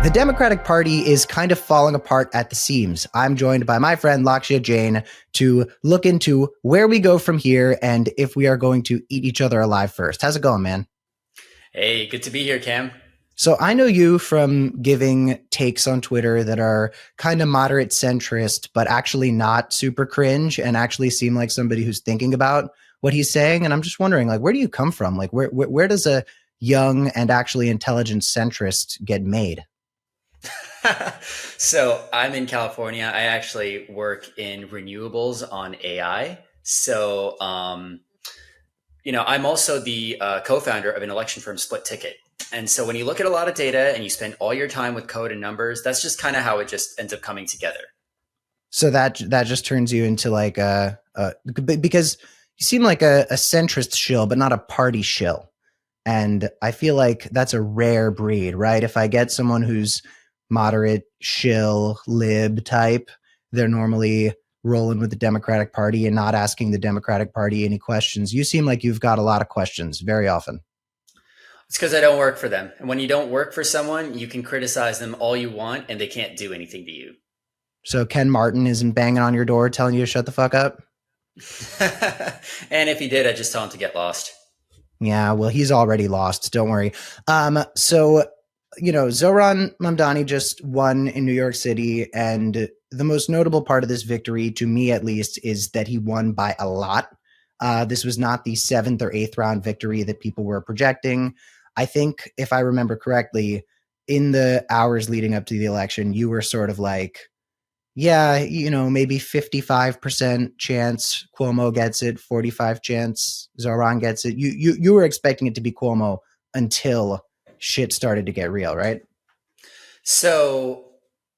The Democratic Party is kind of falling apart at the seams. I'm joined by my friend Lakshya Jain to look into where we go from here and if we are going to eat each other alive first. How's it going, man? Hey, good to be here, Cam. So I know you from giving takes on Twitter that are kind of moderate centrist, but actually not super cringe and actually seem like somebody who's thinking about what he's saying. And I'm just wondering, like, where do you come from? Like, where does a young and actually intelligent centrist get made? So I'm in California. I actually work in renewables on AI. I'm also the co-founder of an election firm, Split Ticket. And so when you look at a lot of data and you spend all your time with code and numbers, that's just kind of how it just ends up coming together. So that just turns you into like because you seem like a centrist shill, but not a party shill. And I feel like that's a rare breed, right? If I get someone who's moderate, shill, lib type, they're normally rolling with the Democratic Party and not asking the Democratic Party any questions. You seem like you've got a lot of questions very often. It's because I don't work for them. And when you don't work for someone, you can criticize them all you want and they can't do anything to you. So Ken Martin isn't banging on your door telling you to shut the fuck up? And if he did, I'd just tell him to get lost. Yeah, well, he's already lost. Don't worry. Zoran Mamdani just won in New York City, and the most notable part of this victory, to me at least, is that he won by a lot. This was not the 7th or 8th round victory that people were projecting. I think, if I remember correctly, in the hours leading up to the election, you were sort of like, yeah, maybe 55% chance Cuomo gets it, 45 chance Zoran gets it. You were expecting it to be Cuomo until shit started to get real, right? So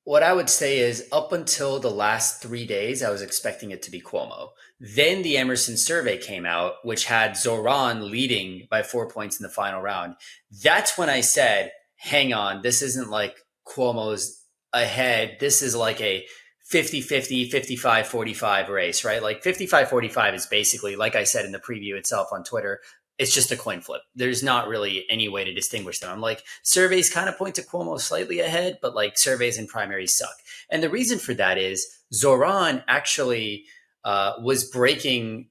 what I would say is up until the last 3 days, I was expecting it to be Cuomo. Then the Emerson survey came out, which had Zoran leading by 4 points in the final round. That's when I said, hang on, this isn't like Cuomo's ahead. This is like a 50-50, 55-45 race, right? Like 55-45 is basically, like I said in the preview itself on Twitter, it's just a coin flip. There's not really any way to distinguish them. I'm like, surveys kind of point to Cuomo slightly ahead, but like surveys and primaries suck. And the reason for that is Zoran actually was breaking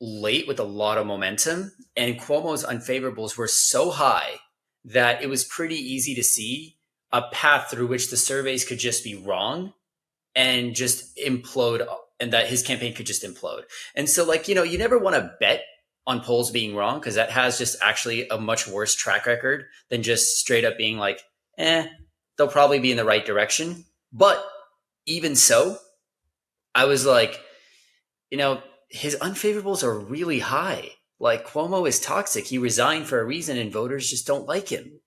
late with a lot of momentum, and Cuomo's unfavorables were so high that it was pretty easy to see a path through which the surveys could just be wrong and just implode, and that his campaign could just implode. And so, you never want to bet on polls being wrong, because that has just actually a much worse track record than just straight up being like, they'll probably be in the right direction. But even so, I was like, his unfavorables are really high. Like, Cuomo is toxic. He resigned for a reason and voters just don't like him.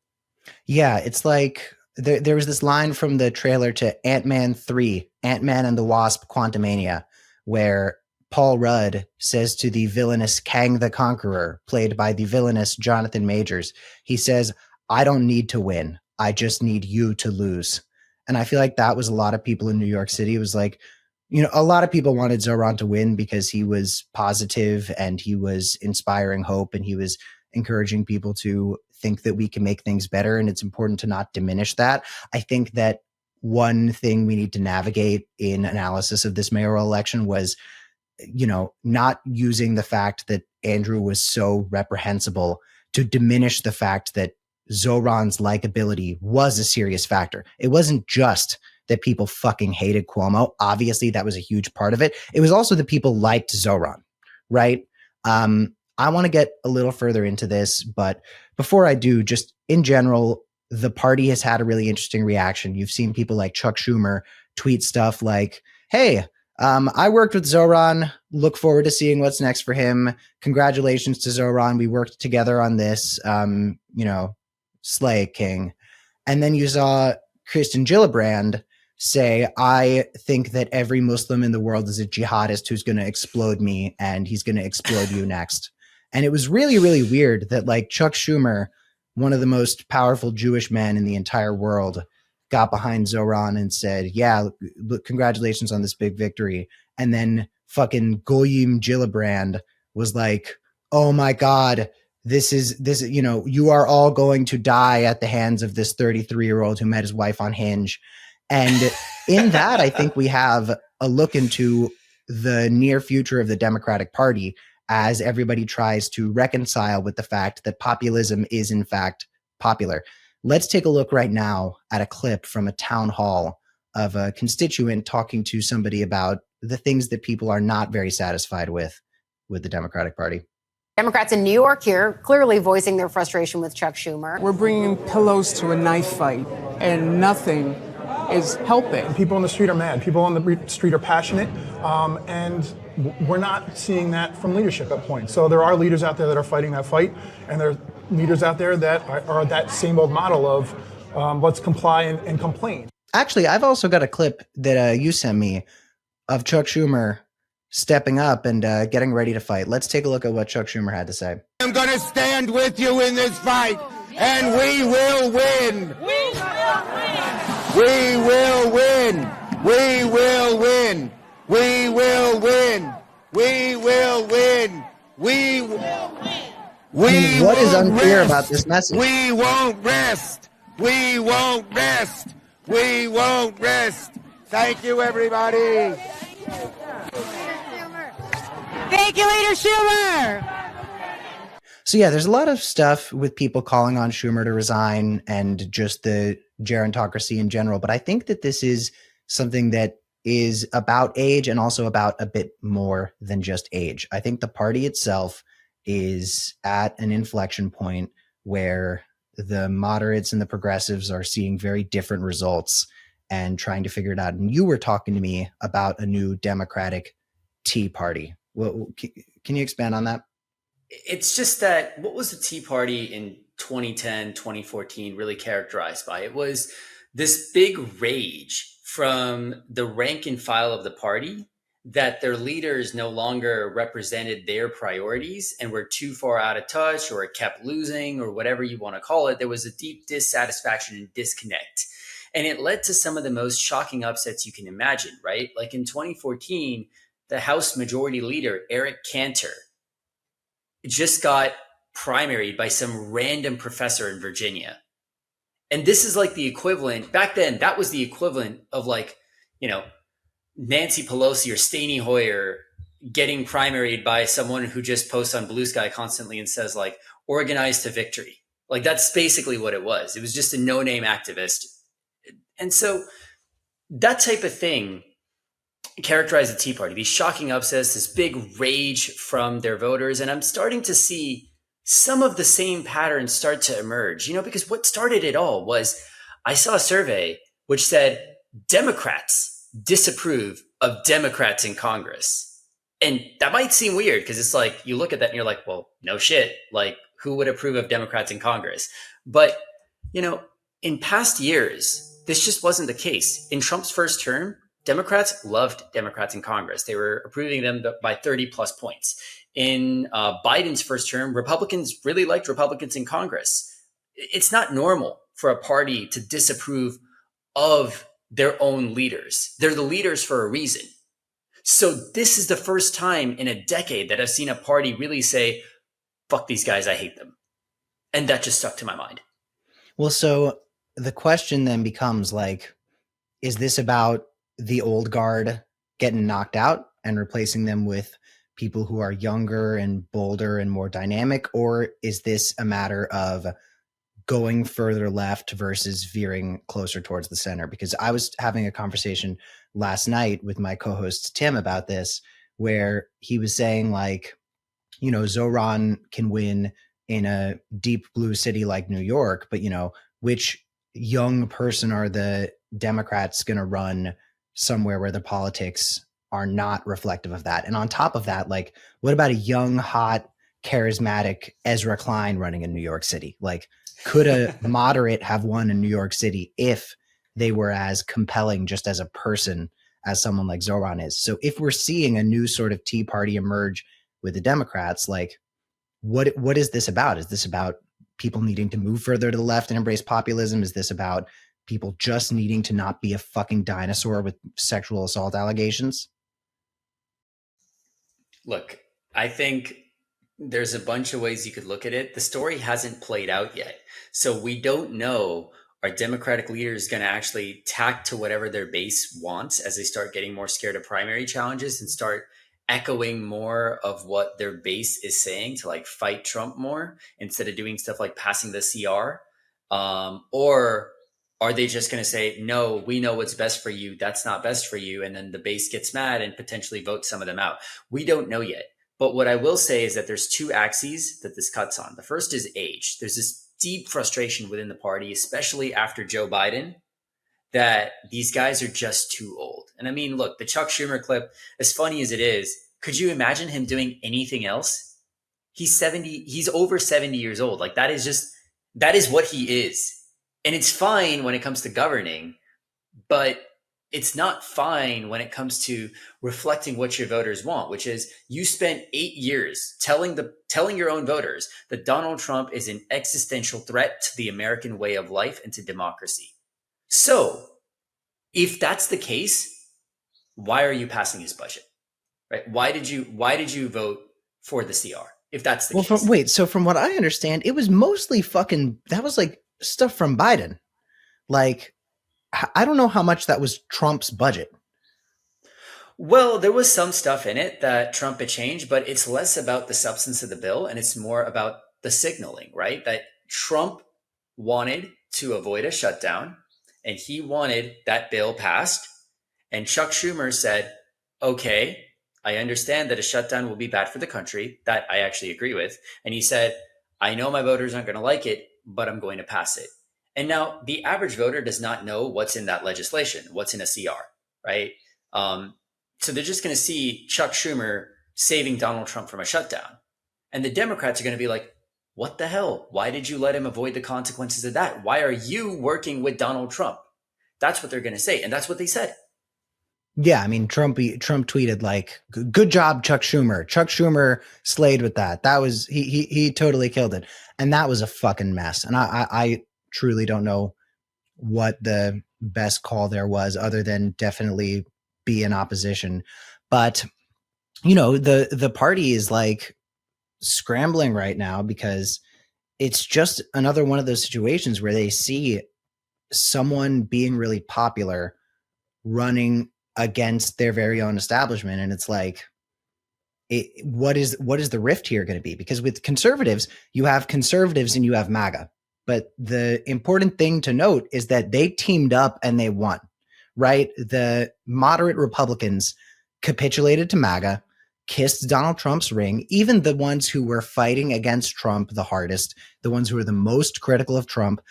Yeah, it's like there was this line from the trailer to Ant-Man 3, Ant-Man and the Wasp: Quantumania, where Paul Rudd says to the villainous Kang the Conqueror, played by the villainous Jonathan Majors, he says, I don't need to win. I just need you to lose. And I feel like that was a lot of people in New York City. It was like, a lot of people wanted Zoran to win because he was positive and he was inspiring hope and he was encouraging people to think that we can make things better. And it's important to not diminish that. I think that one thing we need to navigate in analysis of this mayoral election was, not using the fact that Andrew was so reprehensible to diminish the fact that Zoran's likability was a serious factor. It wasn't just that people fucking hated Cuomo. Obviously, that was a huge part of it. It was also that people liked Zoran, right? I want to get a little further into this, but before I do, just in general, the party has had a really interesting reaction. You've seen people like Chuck Schumer tweet stuff like, hey, I worked with Zoran. Look forward to seeing what's next for him. Congratulations to Zoran. We worked together on this, Slay King. And then you saw Kristen Gillibrand say, I think that every Muslim in the world is a jihadist who's going to explode me, and he's going to explode you next. And it was really, really weird that like Chuck Schumer, one of the most powerful Jewish men in the entire world, got behind Zoran and said, yeah, look, congratulations on this big victory. And then fucking Goyim Gillibrand was like, oh my God, you are all going to die at the hands of this 33-year-old who met his wife on Hinge. And in that, I think we have a look into the near future of the Democratic Party as everybody tries to reconcile with the fact that populism is in fact popular. Let's take a look right now at a clip from a town hall of a constituent talking to somebody about the things that people are not very satisfied with the Democratic Party. Democrats in New York here clearly voicing their frustration with Chuck Schumer. We're bringing pillows to a knife fight, and nothing is helping. People on the street are mad. People on the street are passionate, and we're not seeing that from leadership at points. So there are leaders out there that are fighting that fight, and there are leaders out there that are that same old model of let's comply and complain. Actually, I've also got a clip that you sent me of Chuck Schumer stepping up and getting ready to fight. Let's take a look at what Chuck Schumer had to say. I'm going to stand with you in this fight, and we will win. We will win. We will win. We will win. We will win. We will win. What is unclear about this message? We won't rest. We won't rest. We won't rest. Thank you, everybody. Thank you, Leader Schumer. So yeah, there's a lot of stuff with people calling on Schumer to resign and just the gerontocracy in general. But I think that this is something that is about age and also about a bit more than just age. I think the party itself is at an inflection point where the moderates and the progressives are seeing very different results and trying to figure it out. And you were talking to me about a new Democratic Tea Party. Well, can you expand on that? It's just that what was the Tea Party in 2010, 2014 really characterized by? It was this big rage from the rank and file of the party that their leaders no longer represented their priorities and were too far out of touch or kept losing or whatever you want to call it. There was a deep dissatisfaction and disconnect. And it led to some of the most shocking upsets you can imagine, right? Like in 2014, the House Majority Leader, Eric Cantor, just got primaried by some random professor in Virginia. And this is like the equivalent, back then, that was the equivalent of like, Nancy Pelosi or Steny Hoyer getting primaried by someone who just posts on Blue Sky constantly and says like, organize to victory. Like that's basically what it was. It was just a no-name activist. And so that type of thing characterized the Tea Party, these shocking upsets, this big rage from their voters. And I'm starting to see some of the same patterns start to emerge, because what started it all was I saw a survey which said Democrats disapprove of Democrats in Congress. And that might seem weird because it's like you look at that and you're like, well, no shit. Like who would approve of Democrats in Congress? But, in past years, this just wasn't the case. In Trump's first term, Democrats loved Democrats in Congress. They were approving them by 30 plus points. In Biden's first term, Republicans really liked Republicans in Congress. It's not normal for a party to disapprove of their own leaders. They're the leaders for a reason. So this is the first time in a decade that I've seen a party really say, fuck these guys, I hate them. And that just stuck to my mind. Well, so the question then becomes like, is this about the old guard getting knocked out and replacing them with people who are younger and bolder and more dynamic? Or is this a matter of going further left versus veering closer towards the center? Because I was having a conversation last night with my co-host Tim about this, where he was saying like, Zoran can win in a deep blue city like New York, but which young person are the Democrats going to run somewhere where the politics are not reflective of that? And on top of that, like, what about a young, hot, charismatic Ezra Klein running in New York City? Like, could a moderate have won in New York City if they were as compelling just as a person as someone like Zoran is? So if we're seeing a new sort of Tea Party emerge with the Democrats, like what is this about? Is this about people needing to move further to the left and embrace populism? Is this about people just needing to not be a fucking dinosaur with sexual assault allegations? Look, I think There's a bunch of ways you could look at it. The story hasn't played out yet. So we don't know, are Democratic leaders going to actually tack to whatever their base wants as they start getting more scared of primary challenges and start echoing more of what their base is saying to like fight Trump more instead of doing stuff like passing the CR? Or are they just going to say, no, we know what's best for you. That's not best for you. And then the base gets mad and potentially vote some of them out. We don't know yet. But what I will say is that there's two axes that this cuts on. The first is age. There's this deep frustration within the party, especially after Joe Biden, that these guys are just too old. And I mean, look, the Chuck Schumer clip, as funny as it is, could you imagine him doing anything else? He's over 70 years old. Like that is what he is. And it's fine when it comes to governing, but it's not fine when it comes to reflecting what your voters want, which is you spent 8 years telling your own voters that Donald Trump is an existential threat to the American way of life and to democracy. So if that's the case, why are you passing his budget? Right? Why did you vote for the CR? If that's the case. So from what I understand, it was mostly that was like stuff from Biden. Like, I don't know how much that was Trump's budget. Well, there was some stuff in it that Trump had changed, but it's less about the substance of the bill and it's more about the signaling, right? That Trump wanted to avoid a shutdown and he wanted that bill passed. And Chuck Schumer said, okay, I understand that a shutdown will be bad for the country. That I actually agree with. And he said, I know my voters aren't going to like it, but I'm going to pass it. And now the average voter does not know what's in that legislation, what's in a CR, right? So they're just going to see Chuck Schumer saving Donald Trump from a shutdown. And the Democrats are going to be like, what the hell? Why did you let him avoid the consequences of that? Why are you working with Donald Trump? That's what they're going to say. And that's what they said. Yeah, I mean, Trump tweeted like, "Good job, Chuck Schumer. Chuck Schumer slayed with that. That was he totally killed it." And that was a fucking mess. And I truly don't know what the best call there was, other than definitely be in opposition. But you know, the party is like scrambling right now because it's just another one of those situations where they see someone being really popular running against their very own establishment. And it's like, what is the rift here going to be? Because with conservatives, you have conservatives and you have MAGA. But the important thing to note is that they teamed up and they won, right? The moderate Republicans capitulated to MAGA, kissed Donald Trump's ring. Even the ones who were fighting against Trump the hardest, the ones who were the most critical of Trump,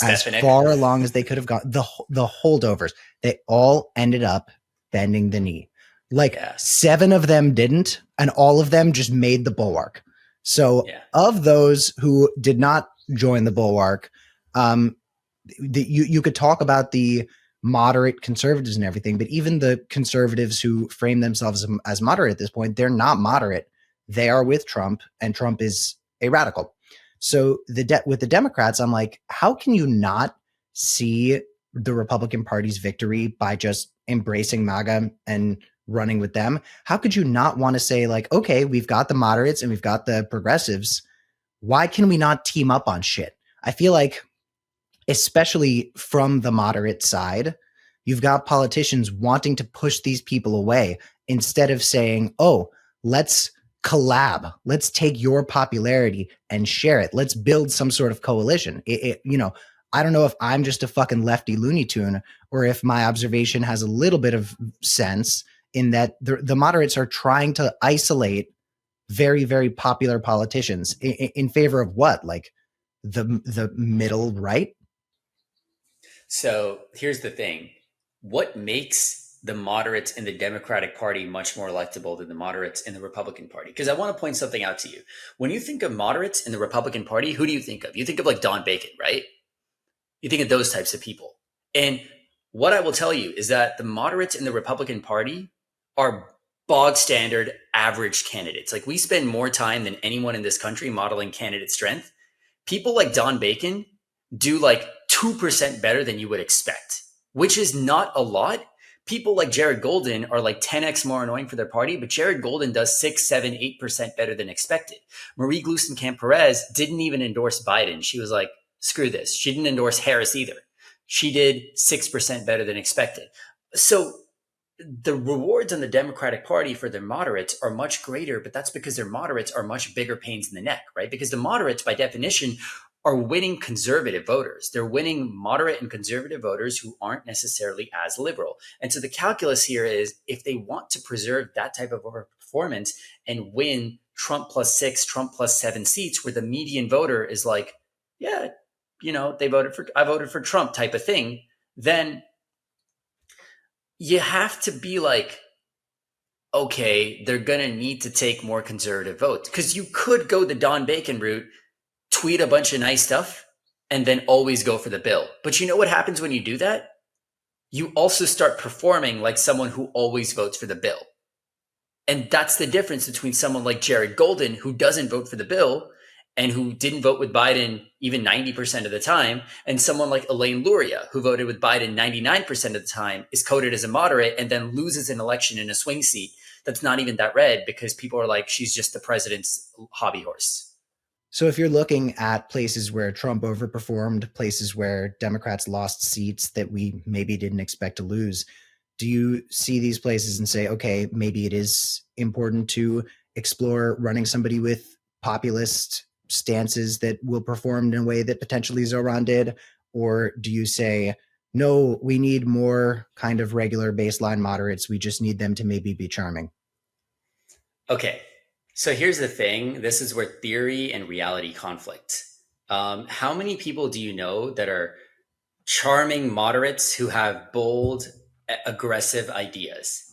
as far along as they could have got, the holdovers, they all ended up bending the knee. Like 7 of them didn't, and all of them just made the bulwark. So of those who did not join the bulwark, you could talk about the moderate conservatives and everything, but even the conservatives who frame themselves as moderate at this point, they're not moderate. They are with Trump, and Trump is a radical. So with the Democrats, I'm like, how can you not see the Republican Party's victory by just embracing MAGA and running with them? How could you not want to say like, okay, we've got the moderates and we've got the progressives. Why can we not team up on shit? I feel like, especially from the moderate side, you've got politicians wanting to push these people away instead of saying, oh, let's collab. Let's take your popularity and share it. Let's build some sort of coalition. I don't know if I'm just a fucking lefty Looney Tune or if my observation has a little bit of sense in that the moderates are trying to isolate very, very popular politicians in favor of what? Like the middle right? So here's the thing. What makes the moderates in the Democratic Party much more electable than the moderates in the Republican Party? Because I want to point something out to you. When you think of moderates in the Republican Party, who do you think of? You think of like Don Bacon, right? You think of those types of people. And what I will tell you is that the moderates in the Republican Party are bog standard average candidates. Like we spend more time than anyone in this country modeling candidate strength. People like Don Bacon do like 2% better than you would expect, which is not a lot. people like Jared Golden are like 10x more annoying for their party, but Jared Golden does 6, 7, 8% better than expected. Marie Gluesenkamp-Perez didn't even endorse Biden. She was like, screw this. She didn't endorse Harris either. She did 6% better than expected. So the rewards on the Democratic Party for their moderates are much greater, but that's because their moderates are much bigger pains in the neck, right? Because the moderates, by definition, are winning conservative voters. They're winning moderate and conservative voters who aren't necessarily as liberal. And so the calculus here is if they want to preserve that type of performance and win Trump plus 6, Trump plus 7 seats, where the median voter is like, yeah, I voted for Trump type of thing, then you have to be like, okay, they're going to need to take more conservative votes. Because you could go the Don Bacon route, tweet a bunch of nice stuff, and then always go for the bill. But you know what happens when you do that? You also start performing like someone who always votes for the bill. And that's the difference between someone like Jared Golden, who doesn't vote for the bill and who didn't vote with Biden even 90% of the time, and someone like Elaine Luria, who voted with Biden 99% of the time, is coded as a moderate and then loses an election in a swing seat that's not even that red because people are like, she's just the president's hobby horse. So if you're looking at places where Trump overperformed, places where Democrats lost seats that we maybe didn't expect to lose, do you see these places and say, okay, maybe it is important to explore running somebody with populist stances that will perform in a way that potentially Zoran did? Or do you say, no, we need more kind of regular baseline moderates. We just need them to maybe be charming? Okay. So here's the thing. This is where theory and reality conflict. How many people do you know that are charming moderates who have bold, aggressive ideas?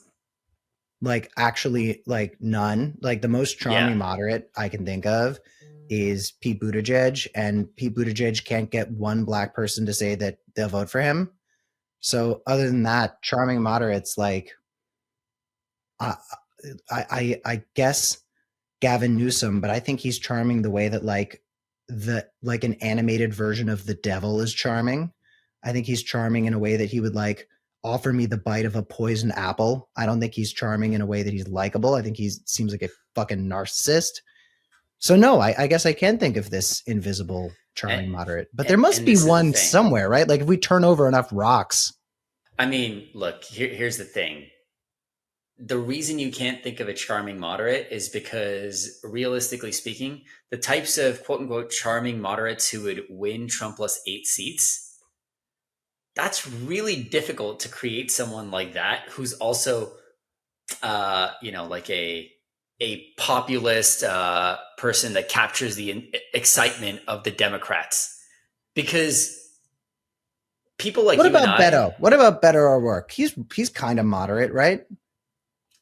Like actually, like none. Like the most charming moderate I can think of is Pete Buttigieg, and Pete Buttigieg can't get one black person to say that they'll vote for him. So other than that, charming moderates, like I guess Gavin Newsom, but I think he's charming the way that like an animated version of the devil is charming. I think he's charming in a way that he would like offer me the bite of a poisoned apple. I don't think he's charming in a way that he's likable. I think he seems like a fucking narcissist. So no, I guess I can think of this invisible charming moderate, but there must be one somewhere, right? Like if we turn over enough rocks. I mean, look, here's the thing. The reason you can't think of a charming moderate is because realistically speaking, the types of quote unquote charming moderates who would win Trump plus 8 seats, that's really difficult to create someone like that who's also, like a populist person that captures the excitement of the Democrats. Because people like what about Beto? What about Beto O'Rourke? He's kind of moderate, right?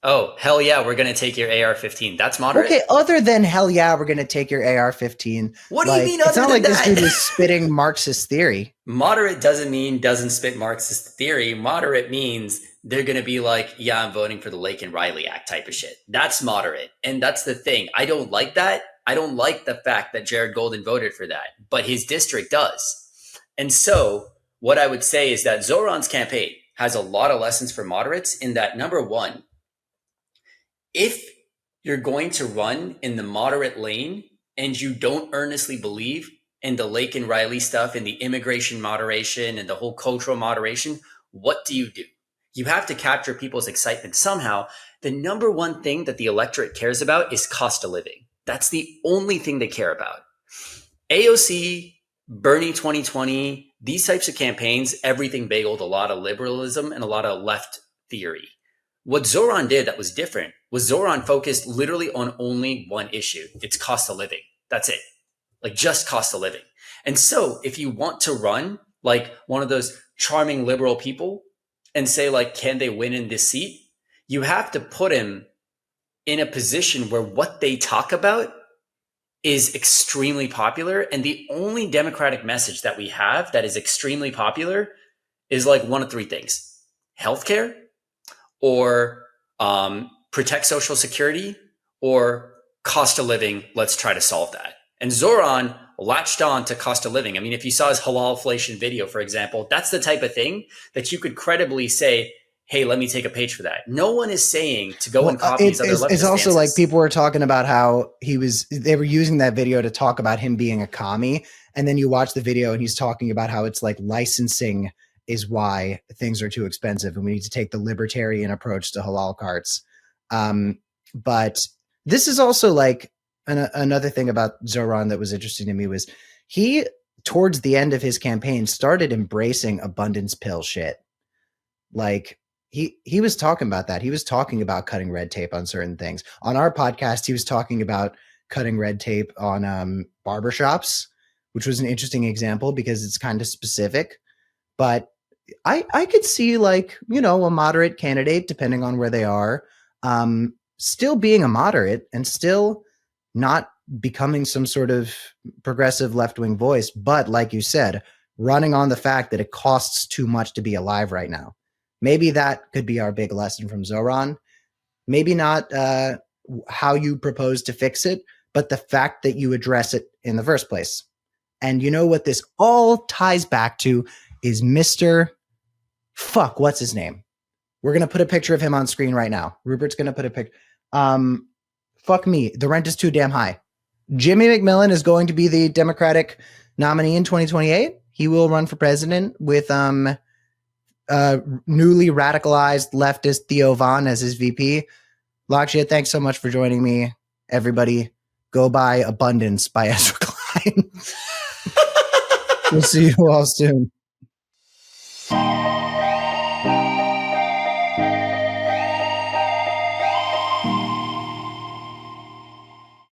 Oh, hell yeah, we're going to take your AR-15. That's moderate? Okay, other than hell yeah, we're going to take your AR-15. What do you mean other it's not than like that? This dude is spitting Marxist theory. Moderate doesn't mean doesn't spit Marxist theory. Moderate means they're going to be like, yeah, I'm voting for the Lake and Riley Act type of shit. That's moderate. And that's the thing. I don't like that. I don't like the fact that Jared Golden voted for that, but his district does. And so what I would say is that Zoran's campaign has a lot of lessons for moderates in that, number one, if you're going to run in the moderate lane and you don't earnestly believe in the Lake and Riley stuff and the immigration moderation and the whole cultural moderation, what do? You have to capture people's excitement somehow. The number one thing that the electorate cares about is cost of living. That's the only thing they care about. AOC, Bernie 2020, these types of campaigns, everything bageled a lot of liberalism and a lot of left theory. What Zoran did that was different was Zoran focused literally on only one issue. It's cost of living. That's it. Like just cost of living. And so if you want to run like one of those charming liberal people and say like, can they win in this seat? You have to put him in a position where what they talk about is extremely popular. And the only Democratic message that we have that is extremely popular is like one of three things: healthcare, or protect Social Security, or cost of living. Let's try to solve that. And Zoran latched on to cost of living. I mean, if you saw his halal inflation video, for example, that's the type of thing that you could credibly say, hey, let me take a page for that. No one is saying to go and copy these other leftist It's also stances. like people were talking about how they were using that video to talk about him being a commie. And then you watch the video and he's talking about how it's like licensing is why things are too expensive and we need to take the libertarian approach to halal carts. But this is also like another thing about Zoran that was interesting to me was he, towards the end of his campaign, started embracing abundance pill shit. Like he was talking about that. He was talking about cutting red tape on certain things. On our podcast, he was talking about cutting red tape on barbershops, which was an interesting example because it's kind of specific. But I could see like, you know, a moderate candidate, depending on where they are, still being a moderate and still not becoming some sort of progressive left-wing voice. But like you said, running on the fact that it costs too much to be alive right now. Maybe that could be our big lesson from Zoran. Maybe not how you propose to fix it, but the fact that you address it in the first place. And you know what this all ties back to is Mr. Fuck, what's his name? We're going to put a picture of him on screen right now. Rupert's going to put a picture. Fuck me. The rent is too damn high. Jimmy McMillan is going to be the Democratic nominee in 2028. He will run for president with newly radicalized leftist Theo Von as his VP. Lakshya, thanks so much for joining me. Everybody, go buy Abundance by Ezra Klein. We'll see you all soon.